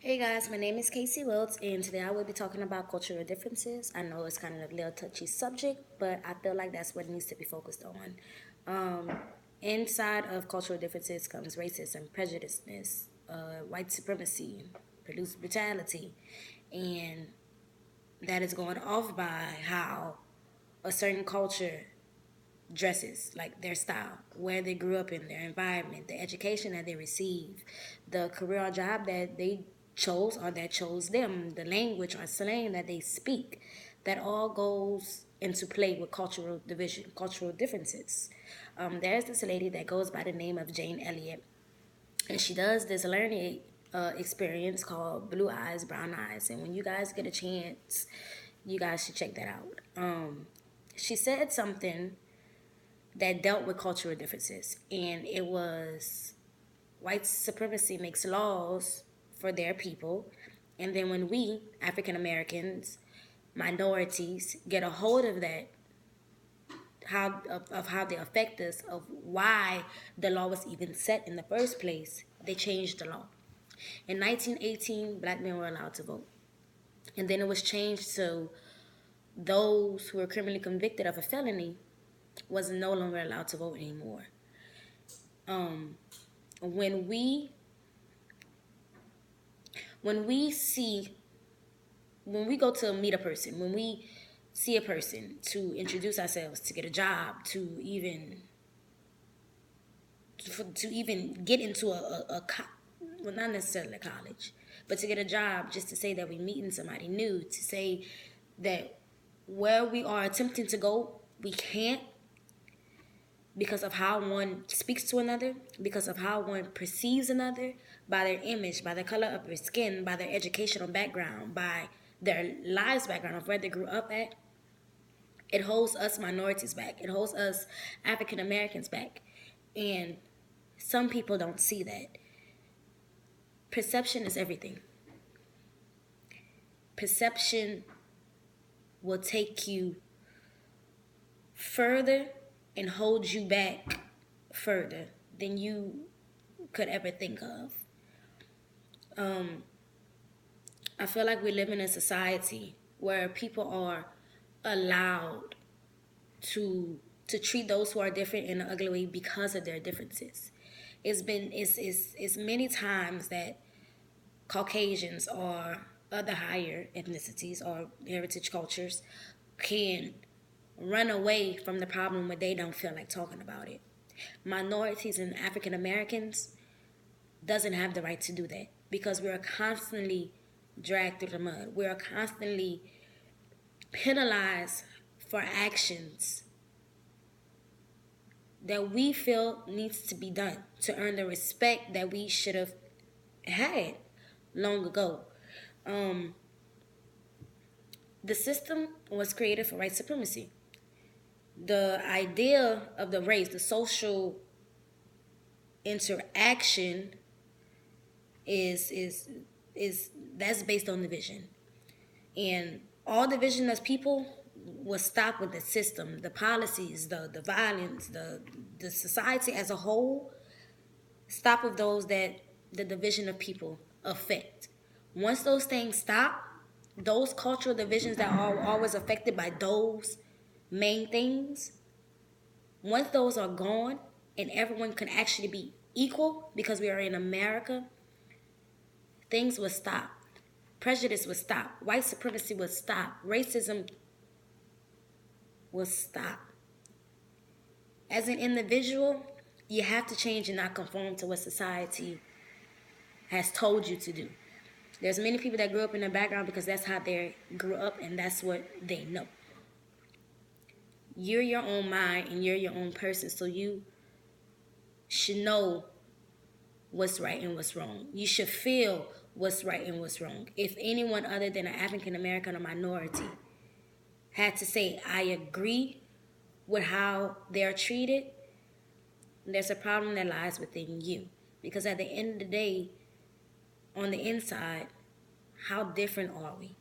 Hey guys, my name is Casey Wiltz, and today I will be talking about cultural differences. I know it's kind of a little touchy subject, but I feel like that's what needs to be focused on. Um, Inside of cultural differences comes racism, prejudiceness, white supremacy, police brutality, and that is going off by how a certain culture dresses, like their style, where they grew up in, their environment, the education that they receive, the career or job that they chose or that chose them, the language or slang that they speak. That all goes into play with cultural division, cultural differences. There's this lady that goes by the name of Jane Elliott, and she does this learning experience called Blue Eyes, Brown Eyes. And when you guys get a chance, you guys should check that out. She said something that dealt with cultural differences, and it was white supremacy makes laws for their people, and then when we African Americans, minorities, get a hold of that, of how they affect us, of why the law was even set in the first place, they changed the law. In 1918, black men were allowed to vote, and then it was changed to those who were criminally convicted of a felony was no longer allowed to vote anymore. um, when we when we see when we go to meet a person, when we see a person, to introduce ourselves, to get a job, to even get into well, not necessarily a college, but to get a job, just to say that we're meeting somebody new, to say that where we are attempting to go, we can't, because of how one speaks to another, because of how one perceives another, by their image, by the color of their skin, by their educational background, by their lives background of where they grew up at. It holds us minorities back. It holds us African Americans back. And some people don't see that. Perception is everything. Perception will take you further and hold you back further than you could ever think of. I feel like we live in a society where people are allowed to treat those who are different in an ugly way because of their differences. It's many times that Caucasians or other higher ethnicities or heritage cultures can run away from the problem when they don't feel like talking about it. Minorities and African Americans doesn't have the right to do that because we are constantly dragged through the mud. We are constantly penalized for actions that we feel needs to be done to earn the respect that we should have had long ago. The system was created for white supremacy. The idea of the race, the social interaction, is that's based on division, and all division as people was stopped with the system, the policies, the violence, the society as a whole. Stop with those that the division of people affect. Once those things stop, those cultural divisions that are always affected by those main things, once those are gone and everyone can actually be equal because we are in America, things will stop. Prejudice will stop. White supremacy will stop. Racism will stop. As an individual, you have to change and not conform to what society has told you to do. There's many people that grew up in a background because that's how they grew up and that's what they know. You're your own mind and you're your own person, so you should know what's right and what's wrong. You should feel what's right and what's wrong. If anyone other than an African American or minority had to say, I agree with how they're treated, there's a problem that lies within you. Because at the end of the day, on the inside, how different are we?